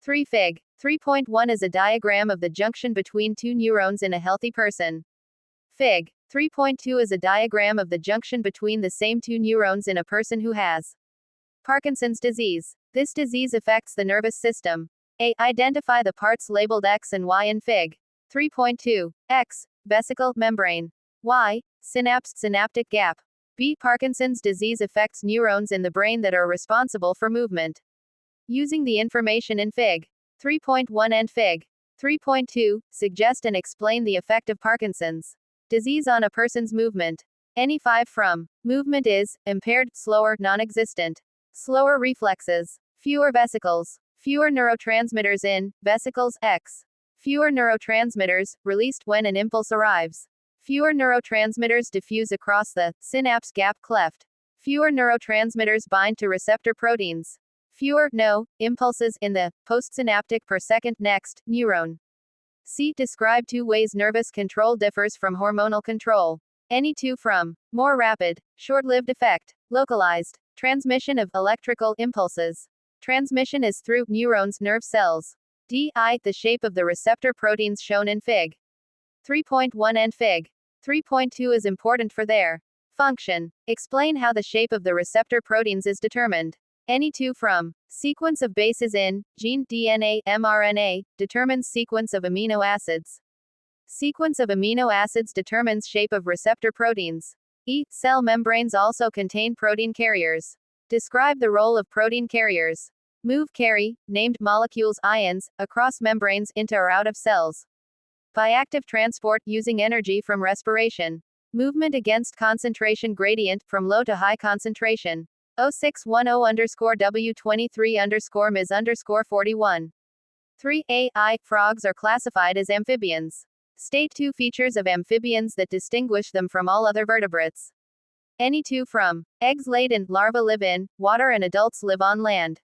3 Fig. 3.1 is a diagram of the junction between two neurons in a healthy person. Fig. 3.2 is a diagram of the junction between the same two neurons in a person who has Parkinson's disease. This disease affects the nervous system. A. Identify the parts labeled X and Y in Fig. 3.2. X. Vesicle, membrane. Y. Synapse, synaptic gap. B. Parkinson's disease affects neurons in the brain that are responsible for movement. Using the information in Fig. 3.1 and Fig. 3.2, suggest and explain the effect of Parkinson's disease on a person's movement. Any 5 from. Movement is impaired, slower, non-existent. Slower reflexes. Fewer vesicles. Fewer neurotransmitters in vesicles, X. Fewer neurotransmitters released when an impulse arrives. Fewer neurotransmitters diffuse across the synapse gap cleft. Fewer neurotransmitters bind to receptor proteins. Fewer, no, impulses in the postsynaptic per second next neuron. C. Describe 2 ways nervous control differs from hormonal control. Any 2 from. More rapid, short-lived effect, localized, transmission of electrical impulses. Transmission is through neurons, nerve cells. D. I. The shape of the receptor proteins shown in Fig. 3.1 and Fig. 3.2 is important for their function. Explain how the shape of the receptor proteins is determined. Any 2 from. Sequence of bases in gene, DNA, mRNA determines sequence of amino acids. Sequence of amino acids determines shape of receptor proteins. E. Cell membranes also contain protein carriers. Describe the role of protein carriers. Move, carry, named molecules, ions, across membranes into or out of cells. By active transport, using energy from respiration. Movement against concentration gradient, from low to high concentration. 0610_W23_Ms_41. 3. I. Frogs are classified as amphibians. State 2 features of amphibians that distinguish them from all other vertebrates. Any 2 from. Eggs laid in, larvae live in water and adults live on land.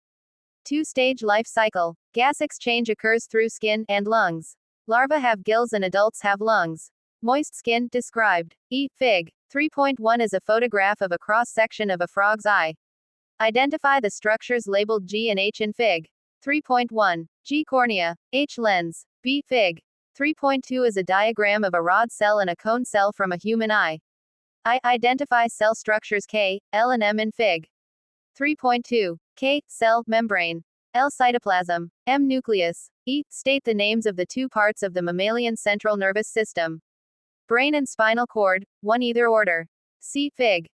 2-stage life cycle. Gas exchange occurs through skin and lungs. Larvae have gills and adults have lungs. Moist skin, described. E. Fig. 3.1 is a photograph of a cross-section of a frog's eye. Identify the structures labeled G and H in Fig. 3.1. G. Cornea. H. Lens. B. Fig. 3.2 is a diagram of a rod cell and a cone cell from a human eye. I. Identify cell structures K, L and M in Fig. 3.2. K. Cell, membrane. L. Cytoplasm. M. Nucleus. E. State the names of the 2 parts of the mammalian central nervous system. Brain and spinal cord, 1 either order. C. Fig.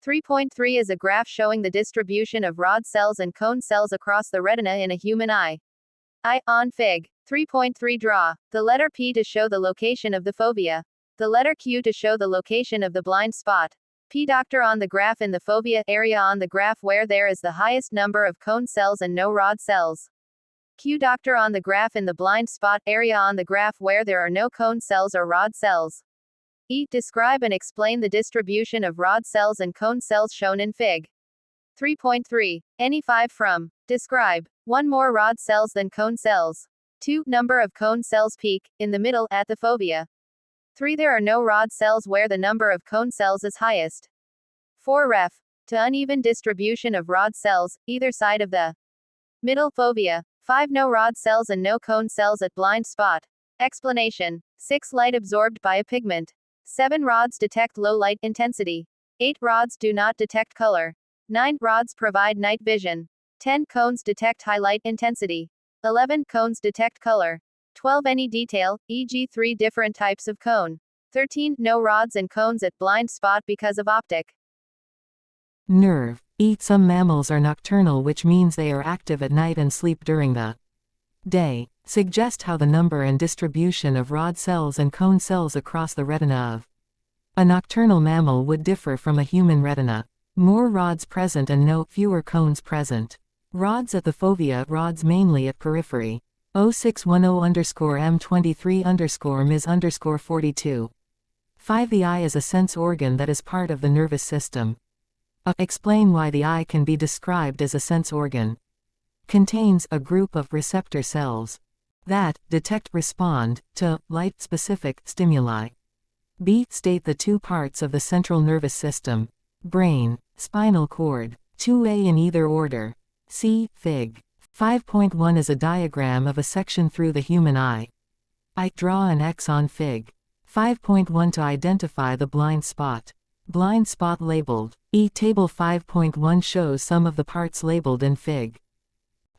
3.3 is a graph showing the distribution of rod cells and cone cells across the retina in a human eye. I. On Fig. 3.3 draw the letter P to show the location of the fovea. The letter Q to show the location of the blind spot. P. Doctor on the graph in the fovea area on the graph where there is the highest number of cone cells and no rod cells. Q. Doctor on the graph in the blind spot area on the graph where there are no cone cells or rod cells. E. Describe and explain the distribution of rod cells and cone cells shown in Fig. 3.3. Any 5 from. Describe. 1 more rod cells than cone cells. 2. Number of cone cells peak, in the middle, at the fovea. 3. There are no rod cells where the number of cone cells is highest. 4. Ref. To uneven distribution of rod cells, either side of the middle fovea. 5. No rod cells and no cone cells at blind spot. Explanation. 6. Light absorbed by a pigment. 7 rods detect low light intensity. 8 rods do not detect color. 9 rods provide night vision. 10 cones detect high light intensity. 11 cones detect color. 12 any detail, e.g. 3 different types of cone. 13 no rods and cones at blind spot because of optic nerve. E. Some mammals are nocturnal, which means they are active at night and sleep during the day. Suggest how the number and distribution of rod cells and cone cells across the retina of a nocturnal mammal would differ from a human retina. More rods present and no fewer cones present. Rods at the fovea, rods mainly at periphery. 0610_M23_Ms_42. 5. The eye is a sense organ that is part of the nervous system. Explain why the eye can be described as a sense organ. Contains a group of receptor cells that detect, respond to light-specific stimuli. B. State the 2 parts of the central nervous system. Brain, spinal cord. 2A in either order. C. Fig. 5.1 is a diagram of a section through the human eye. Draw an X on Fig. 5.1 to identify the blind spot. Blind spot labeled. Table 5.1 shows some of the parts labeled in Fig.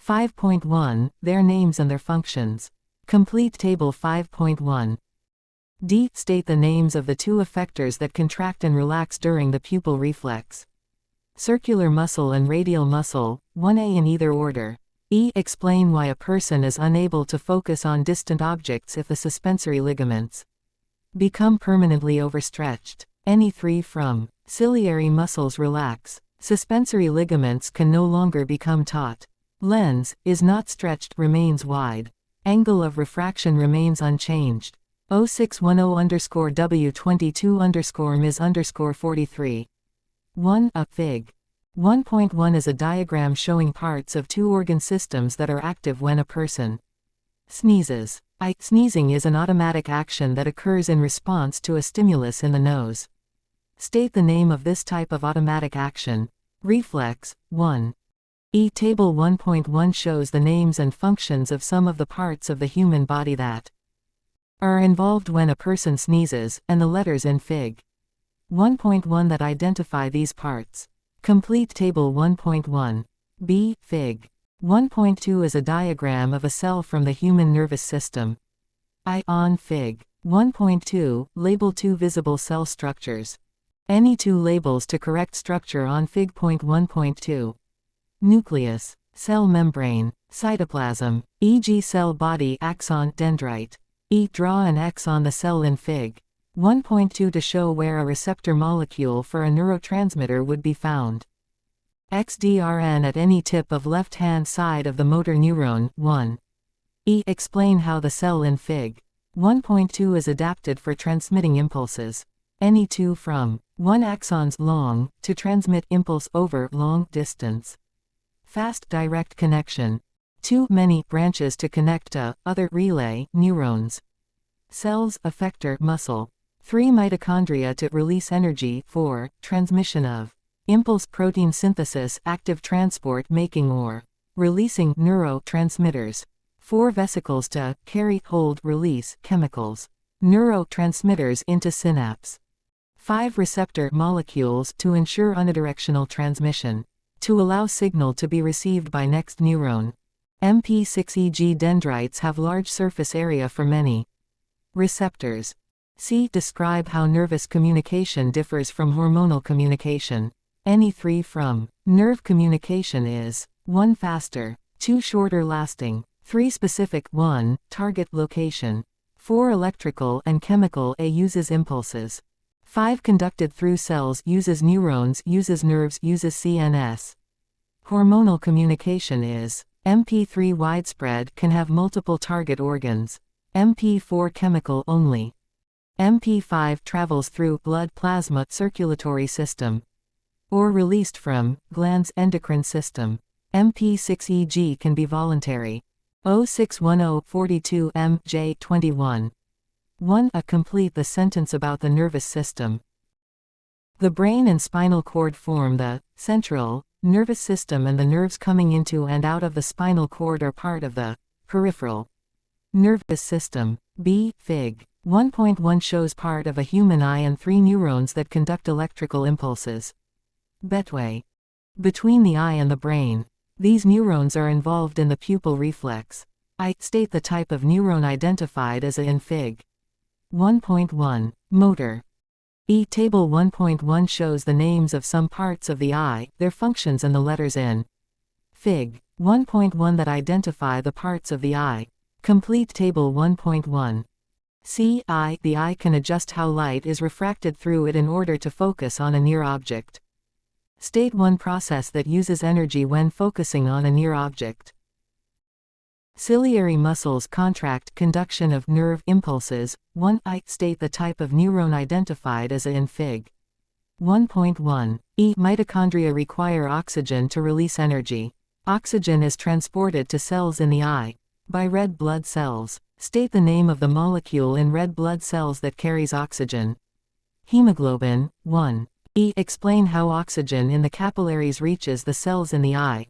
5.1, their names and their functions. Complete Table 5.1. D. State the names of the two effectors that contract and relax during the pupil reflex. Circular muscle and radial muscle, 1A in either order. Explain why a person is unable to focus on distant objects if the suspensory ligaments become permanently overstretched. Any 3 from. Ciliary muscles relax. Suspensory ligaments can no longer become taut. Lens, is not stretched, remains wide. Angle of refraction remains unchanged. 0610W22_Ms_43. 1. A Fig. 1.1 is a diagram showing parts of two organ systems that are active when a person sneezes. Sneezing is an automatic action that occurs in response to a stimulus in the nose. State the name of this type of automatic action. Reflex. 1. Table 1.1 shows the names and functions of some of the parts of the human body that are involved when a person sneezes, and the letters in Fig. 1.1 that identify these parts. Complete Table 1.1. B. Fig. 1.2 is a diagram of a cell from the human nervous system. On Fig. 1.2, label two visible cell structures. Any two labels to correct structure on Fig. 1.2. Nucleus, cell membrane, cytoplasm, e.g. cell body, axon, dendrite. Draw an X on the cell in Fig. 1.2 to show where a receptor molecule for a neurotransmitter would be found. XDRN at any tip of left-hand side of the motor neuron. 1. Explain how the cell in Fig. 1.2 is adapted for transmitting impulses. Any 2 from. 1 axons long, to transmit impulse over long distance. Fast direct connection. 2 many branches to connect to other relay neurons. Cells effector muscle. 3 mitochondria to release energy. 4 transmission of impulse protein synthesis active transport making or releasing neurotransmitters. 4 vesicles to carry hold release chemicals neurotransmitters into synapse. 5 receptor molecules to ensure unidirectional transmission. To allow signal to be received by next neuron. MP6EG dendrites have large surface area for many receptors. C. Describe how nervous communication differs from hormonal communication. Any 3 from. Nerve communication is 1 faster, 2 shorter lasting, 3 specific. 1 target location. 4 electrical and chemical. A uses impulses. 5 conducted through cells uses neurons uses nerves uses CNS. Hormonal communication is MP3 widespread can have multiple target organs. MP4 chemical only. MP5 travels through blood plasma circulatory system or released from glands endocrine system. MP6EG can be voluntary. 061042 MJ21. 1. Complete the sentence about the nervous system. The brain and spinal cord form the central nervous system, and the nerves coming into and out of the spinal cord are part of the peripheral nervous system. B. Fig. 1.1 shows part of a human eye and 3 neurons that conduct electrical impulses. Betway. Between the eye and the brain. These neurons are involved in the pupil reflex. State the type of neuron identified as a in Fig. 1.1. Motor. Table 1.1 shows the names of some parts of the eye, their functions and the letters in Fig. 1.1 that identify the parts of the eye. Complete Table 1.1. C. The eye can adjust how light is refracted through it in order to focus on a near object. State one process that uses energy when focusing on a near object. Ciliary muscles contract conduction of nerve impulses. 1. State the type of neuron identified as a in Fig. 1.1. Mitochondria require oxygen to release energy. Oxygen is transported to cells in the eye by red blood cells. State the name of the molecule in red blood cells that carries oxygen. Hemoglobin. 1. Explain how oxygen in the capillaries reaches the cells in the eye.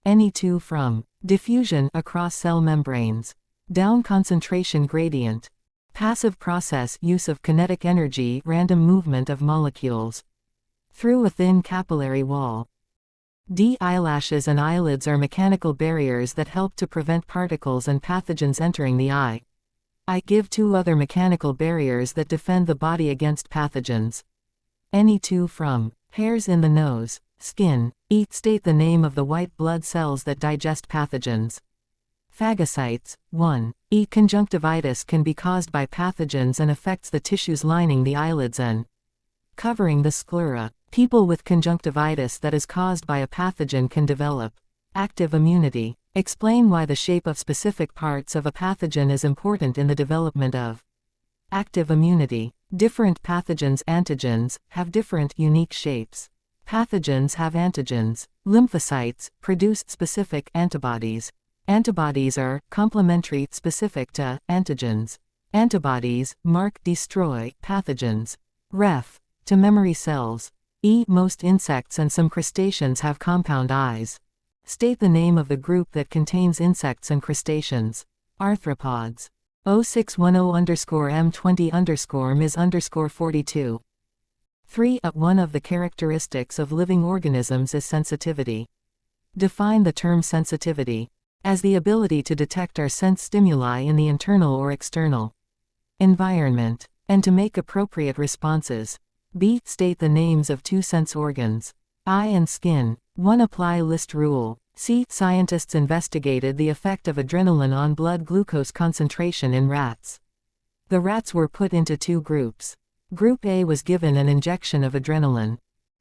Any 2 from. Diffusion across cell membranes. Down concentration gradient. Passive process use of kinetic energy random movement of molecules. Through a thin capillary wall. D. Eyelashes and eyelids are mechanical barriers that help to prevent particles and pathogens entering the eye. I give two other mechanical barriers that defend the body against pathogens. Any two from hairs in the nose, skin. E. State the name of the white blood cells that digest pathogens. Phagocytes. 1. E. Conjunctivitis can be caused by pathogens and affects the tissues lining the eyelids and covering the sclera. People with conjunctivitis that is caused by a pathogen can develop active immunity. Explain why the shape of specific parts of a pathogen is important in the development of active immunity. Different pathogens' antigens have different unique shapes. Pathogens have antigens. Lymphocytes produce specific antibodies. Antibodies are complementary specific to antigens. Antibodies mark destroy pathogens. Ref. To memory cells. E. Most insects and some crustaceans have compound eyes. State the name of the group that contains insects and crustaceans. Arthropods. 0610_M20_Ms_42. 3. One of the characteristics of living organisms is sensitivity. Define the term sensitivity as the ability to detect our sense stimuli in the internal or external environment, and to make appropriate responses. B. State the names of two sense organs. Eye and skin. 1. Apply list rule. C. Scientists investigated the effect of adrenaline on blood glucose concentration in rats. The rats were put into two groups. Group A was given an injection of adrenaline.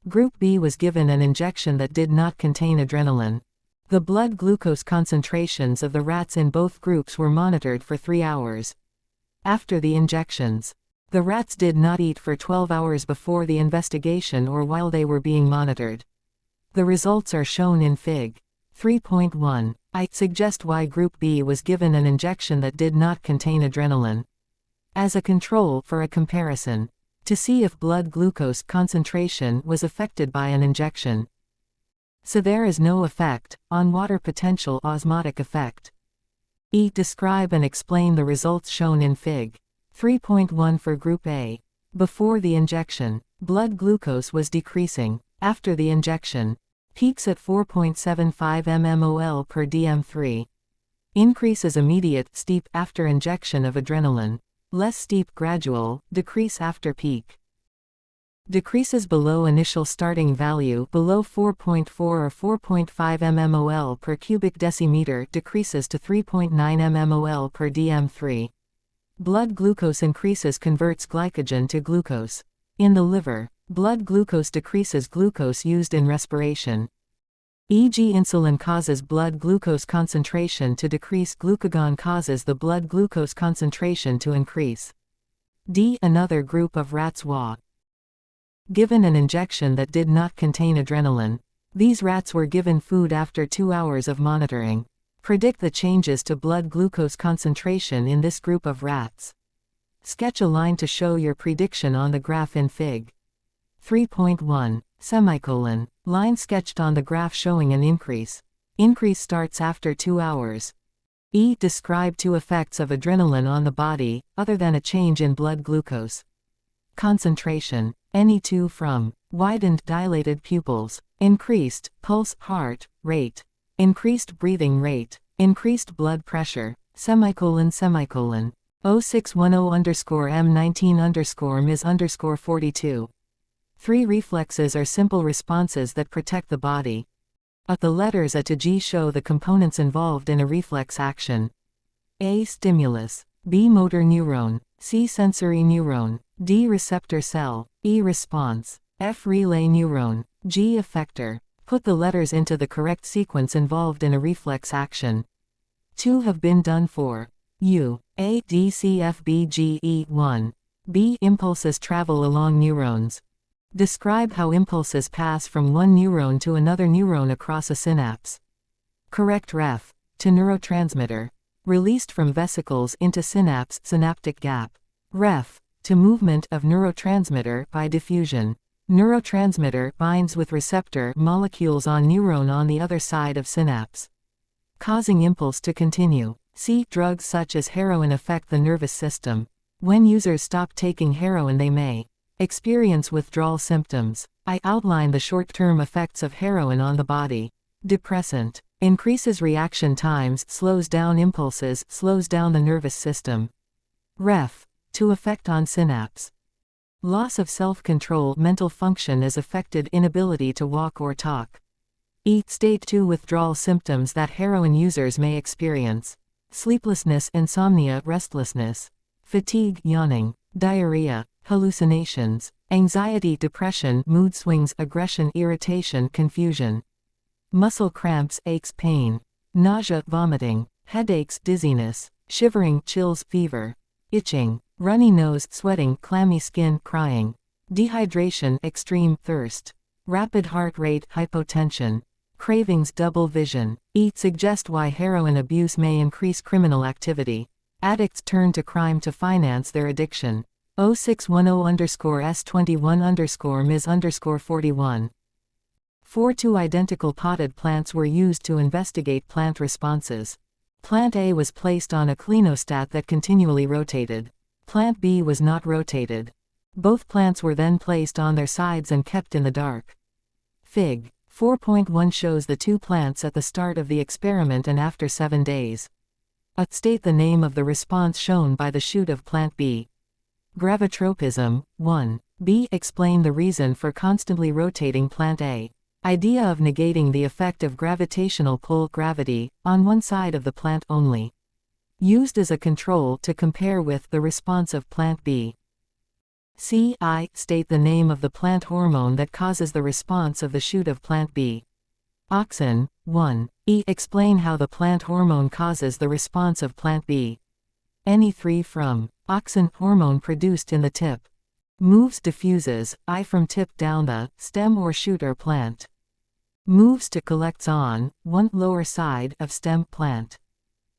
Group B was given an injection that did not contain adrenaline. The blood glucose concentrations of the rats in both groups were monitored for 3 hours. After the injections, the rats did not eat for 12 hours before the investigation or while they were being monitored. The results are shown in Fig. 3.1. I suggest why Group B was given an injection that did not contain adrenaline. As a control for a comparison. To see if blood glucose concentration was affected by an injection. So there is no effect on water potential osmotic effect. E. Describe and explain the results shown in Fig. 3.1 for Group A. Before the injection, blood glucose was decreasing. After the injection, peaks at 4.75 mmol per dm3. Increase is immediate, steep after injection of adrenaline. Less steep, gradual, decrease after peak. Decreases below initial starting value below 4.4 or 4.5 mmol per cubic decimeter decreases to 3.9 mmol per dm3. Blood glucose increases converts glycogen to glucose. In the liver, blood glucose decreases glucose used in respiration. E.g. insulin causes blood glucose concentration to decrease, glucagon causes the blood glucose concentration to increase. D. Another group of rats was given an injection that did not contain adrenaline. These rats were given food after 2 hours of monitoring. Predict the changes to blood glucose concentration in this group of rats. Sketch a line to show your prediction on the graph in Fig. 3.1. Semicolon. Line sketched on the graph showing an increase. Increase starts after 2 hours. E. Describe two effects of adrenaline on the body, other than a change in blood glucose. Concentration. Any two from widened dilated pupils, increased pulse heart rate, increased breathing rate, increased blood pressure, semicolon. 0610_M19_Ms_42. 3 reflexes are simple responses that protect the body. The letters A to G show the components involved in a reflex action. A. Stimulus. B. Motor neuron. C. Sensory neuron. D. Receptor cell. E. Response. F. Relay neuron. G. Effector. Put the letters into the correct sequence involved in a reflex action. 2 have been done for U. A. D. C. F. B. G. E. 1. B. Impulses travel along neurons. Describe how impulses pass from one neuron to another neuron across a synapse. Correct ref. To neurotransmitter. Released from vesicles into synapse, synaptic gap. Ref. To movement of neurotransmitter by diffusion. Neurotransmitter binds with receptor molecules on neuron on the other side of synapse. causing impulse to continue. C. Drugs such as heroin affect the nervous system. When users stop taking heroin, they may experience withdrawal symptoms. I outline the short-term effects of heroin on the body. Depressant. Increases reaction times, slows down impulses, slows down the nervous system. Ref. To effect on synapse. Loss of self-control, mental function is affected, inability to walk or talk. E. State 2 withdrawal symptoms that heroin users may experience. Sleeplessness, insomnia, restlessness, fatigue, yawning, diarrhea, hallucinations, anxiety, depression, mood swings, aggression, irritation, confusion, muscle cramps, aches, pain, nausea, vomiting, headaches, dizziness, shivering, chills, fever, itching, runny nose, sweating, clammy skin, crying, dehydration, extreme thirst, rapid heart rate, hypotension, cravings, double vision. E. Suggest why heroin abuse may increase criminal activity. Addicts turn to crime to finance their addiction. 0610_S21_Ms_41. 2 identical potted plants were used to investigate plant responses. Plant A was placed on a clinostat that continually rotated. Plant B was not rotated. Both plants were then placed on their sides and kept in the dark. Fig. 4.1 shows the 2 plants at the start of the experiment and after 7 days. A. State the name of the response shown by the shoot of plant B. Gravitropism. 1. B. Explain the reason for constantly rotating plant A. Idea of negating the effect of gravitational pull, gravity, on one side of the plant only. Used as a control to compare with the response of plant B. C. I. State the name of the plant hormone that causes the response of the shoot of plant B. Auxin. 1. E. Explain how the plant hormone causes the response of plant B. Any 3 from. Auxin. Hormone produced in the tip. Moves, diffuses, I from tip down the stem or shoot or plant. Moves to collects on, 1 lower side of stem plant.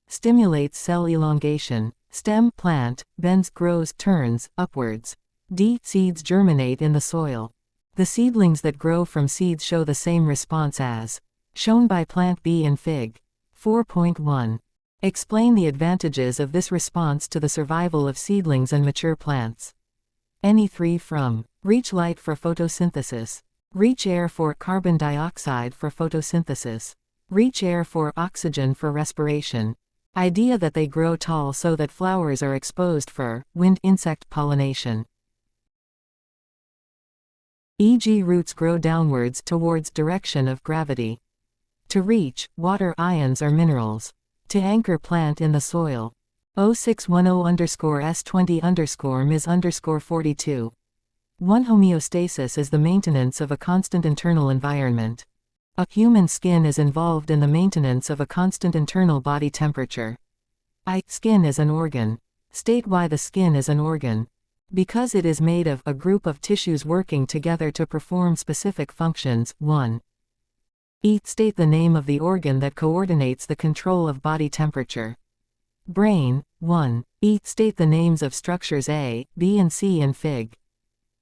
Stimulates cell elongation. Stem plant, bends, grows, turns, upwards. D. Seeds germinate in the soil. The seedlings that grow from seeds show the same response as shown by plant B in Fig. 4.1. Explain the advantages of this response to the survival of seedlings and mature plants. Any 3 from. Reach light for photosynthesis. Reach air for carbon dioxide for photosynthesis. Reach air for oxygen for respiration. Idea that they grow tall so that flowers are exposed for wind, insect pollination. E.g. roots grow downwards towards direction of gravity. To reach, water, ions or minerals. To anchor plant in the soil. 0610_S20_Ms_42. 1 Homeostasis is the maintenance of a constant internal environment. A human skin is involved in the maintenance of a constant internal body temperature. I. Skin is an organ. State why the skin is an organ. Because it is made of a group of tissues working together to perform specific functions. 1. E. State the name of the organ that coordinates the control of body temperature. Brain. 1. E. State the names of structures A, B and C in Fig.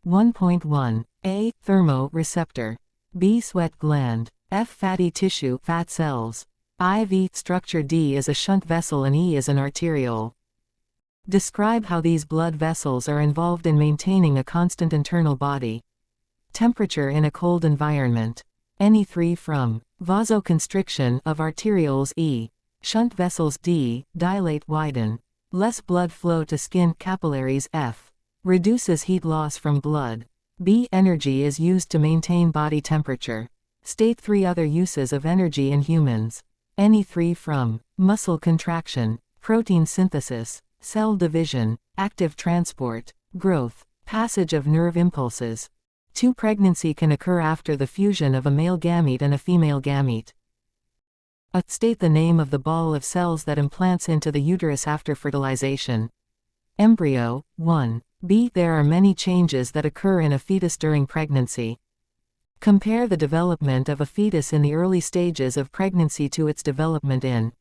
1.1. A. Thermoreceptor. B. Sweat gland. F. Fatty tissue, fat cells. IV. Structure D is a shunt vessel and E is an arteriole. Describe how these blood vessels are involved in maintaining a constant internal body temperature in a cold environment. Any 3 from. Vasoconstriction of arterioles E. Shunt vessels D. Dilate, widen. Less blood flow to skin capillaries F. Reduces heat loss from blood. B. Energy is used to maintain body temperature. State 3 other uses of energy in humans. Any 3 from. Muscle contraction, protein synthesis, cell division, active transport, growth, passage of nerve impulses. 2 Pregnancy can occur after the fusion of a male gamete and a female gamete. A. State the name of the ball of cells that implants into the uterus after fertilization. Embryo. 1. B. There are many changes that occur in a fetus during pregnancy. Compare the development of a fetus in the early stages of pregnancy to its development in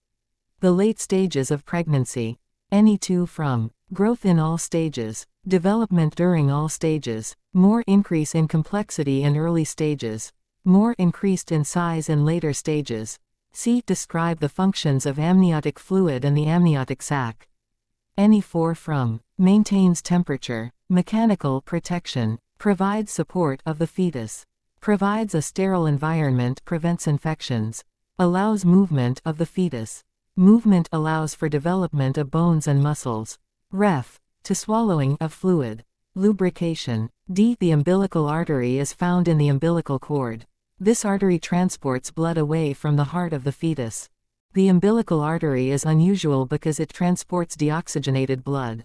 the late stages of pregnancy. Any 2 from. Growth in all stages. Development during all stages. More increase in complexity in early stages. More increased in size in later stages. C. Describe the functions of amniotic fluid and the amniotic sac. Any 4 from. Maintains temperature. Mechanical protection. Provides support of the fetus. Provides a sterile environment, prevents infections. Allows movement of the fetus. Movement allows for development of bones and muscles. Ref. To swallowing of fluid. Lubrication. D. The umbilical artery is found in the umbilical cord. This artery transports blood away from the heart of the fetus. The umbilical artery is unusual because it transports deoxygenated blood.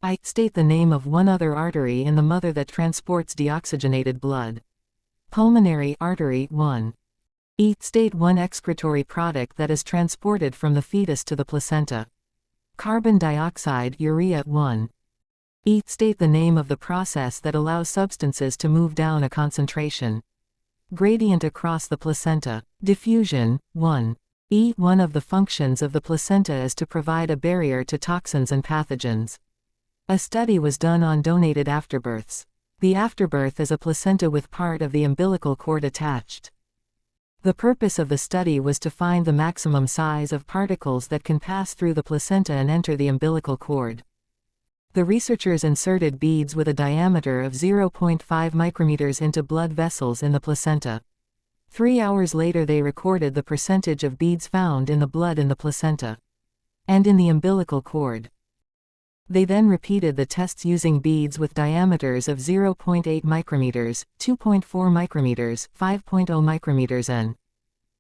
I. State the name of one other artery in the mother that transports deoxygenated blood. Pulmonary artery 1. E. State one excretory product that is transported from the fetus to the placenta. Carbon dioxide urea 1. E. State the name of the process that allows substances to move down a concentration. Gradient across the placenta. Diffusion 1. E. One of the functions of the placenta is to provide a barrier to toxins and pathogens. A study was done on donated afterbirths. The afterbirth is a placenta with part of the umbilical cord attached. The purpose of the study was to find the maximum size of particles that can pass through the placenta and enter the umbilical cord. The researchers inserted beads with a diameter of 0.5 micrometers into blood vessels in the placenta. 3 hours later they recorded the percentage of beads found in the blood in the placenta and in the umbilical cord. They then repeated the tests using beads with diameters of 0.8 micrometers, 2.4 micrometers, 5.0 micrometers and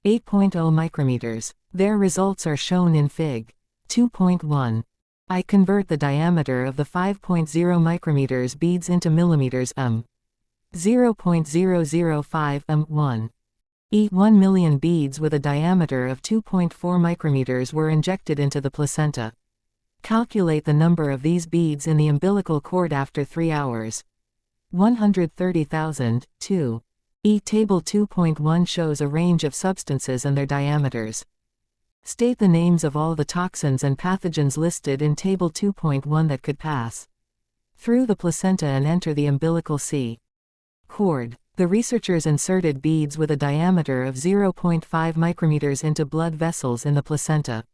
8.0 micrometers. Their results are shown in Fig. 2.1. I convert the diameter of the 5.0 micrometers beads into millimeters 0.005 1. 1 million beads with a diameter of 2.4 micrometers were injected into the placenta. Calculate the number of these beads in the umbilical cord after 3 hours. 130,000, 2. Table 2.1 shows a range of substances and their diameters. State the names of all the toxins and pathogens listed in Table 2.1 that could pass through the placenta and enter the umbilical cord. The researchers inserted beads with a diameter of 0.5 micrometers into blood vessels in the placenta.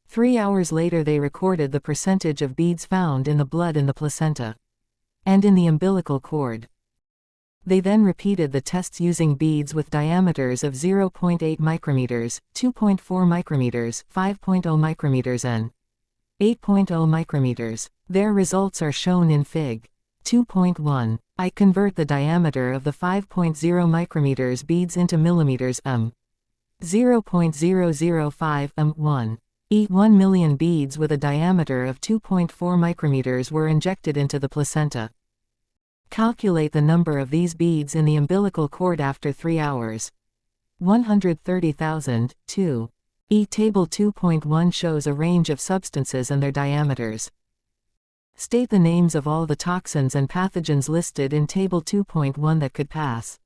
3 hours later they recorded the percentage of beads found in the blood in the placenta and in the umbilical cord. They then repeated the tests using beads with diameters of 0.8 micrometers, 2.4 micrometers, 5.0 micrometers and 8.0 micrometers. Their results are shown in Fig. 2.1. I convert the diameter of the 5.0 micrometers beads into millimeters 0.005 1. 1 million beads with a diameter of 2.4 micrometers were injected into the placenta. Calculate the number of these beads in the umbilical cord after 3 hours. 130,000, 2. Table 2.1 shows a range of substances and their diameters. State the names of all the toxins and pathogens listed in Table 2.1 that could pass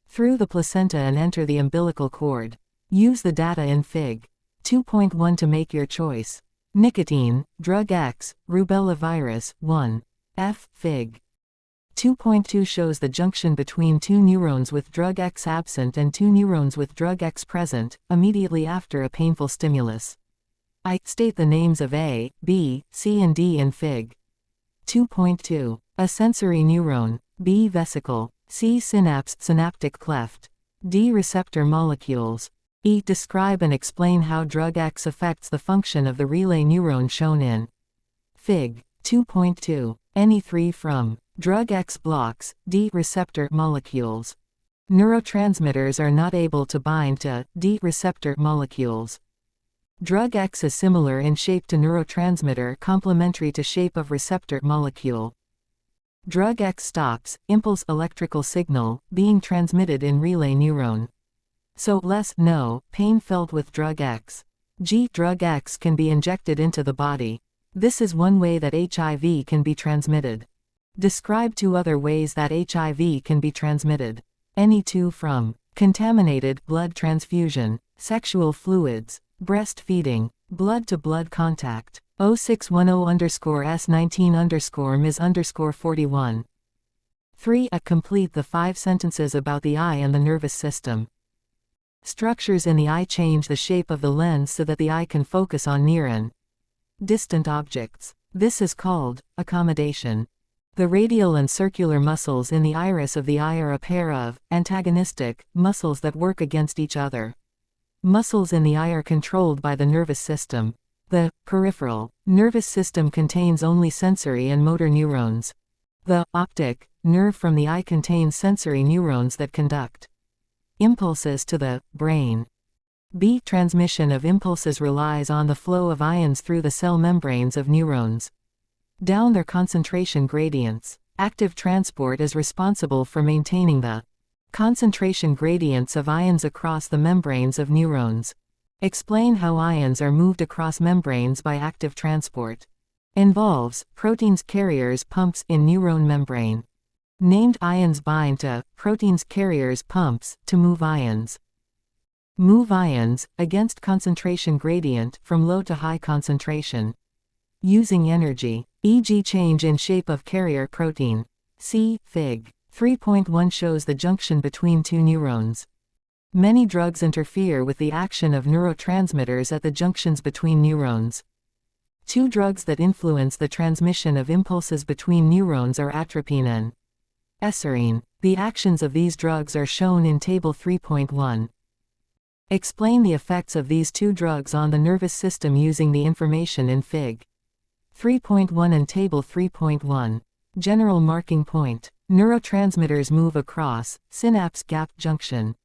through the placenta and enter the umbilical cord. Use the data in Fig. 2.1 to make your choice. Nicotine, drug X, rubella virus, 1. F. Fig. 2.2 shows the junction between 2 neurons with drug X absent and 2 neurons with drug X present, immediately after a painful stimulus. I. State the names of A, B, C and D in Fig. 2.2. A sensory neuron, B. Vesicle, C. Synapse, synaptic cleft, D. Receptor molecules. Describe and explain how drug X affects the function of the relay neuron shown in Fig. 2.2. Any 3 from. Drug X blocks, D. Receptor molecules. Neurotransmitters are not able to bind to D. Receptor molecules. Drug X is similar in shape to neurotransmitter, complementary to shape of receptor molecule. Drug X stops impulse electrical signal being transmitted in relay neuron. So no pain felt with drug X. Drug X can be injected into the body. This is one way that HIV can be transmitted. Describe 2 other ways that HIV can be transmitted. Any 2 from. Contaminated blood transfusion, sexual fluids, breastfeeding, blood-to-blood contact. 0610-S19-Ms_41. 3. Complete the 5 sentences about the eye and the nervous system. Structures in the eye change the shape of the lens so that the eye can focus on near and distant objects. This is called accommodation. The radial and circular muscles in the iris of the eye are a pair of antagonistic muscles that work against each other. Muscles in the eye are controlled by the nervous system. The peripheral nervous system contains only sensory and motor neurons. The optic nerve from the eye contains sensory neurons that conduct impulses to the brain. Transmission of impulses relies on the flow of ions through the cell membranes of neurons down their concentration gradients. Active transport is responsible for maintaining the concentration gradients of ions across the membranes of neurons. Explain how ions are moved across membranes by active transport. Involves proteins carriers pumps in neuron membrane. Named ions bind to proteins carriers pumps to move ions. Move ions against concentration gradient from low to high concentration. Using energy, e.g. change in shape of carrier protein. See Fig. 3.1 shows the junction between two neurons. Many drugs interfere with the action of neurotransmitters at the junctions between neurons. Two drugs that influence the transmission of impulses between neurons are atropine and eserine. The actions of these drugs are shown in Table 3.1. Explain the effects of these two drugs on the nervous system using the information in Fig. 3.1 and Table 3.1. General marking point. Neurotransmitters move across synapse gap junction.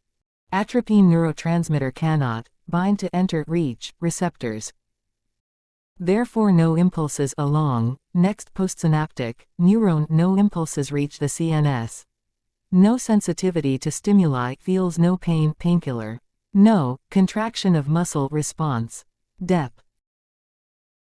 Atropine neurotransmitter cannot bind to reach receptors. Therefore no impulses along next postsynaptic neuron, no impulses reach the CNS. No sensitivity to stimuli, feels no pain, painkiller. No contraction of muscle response. DEP.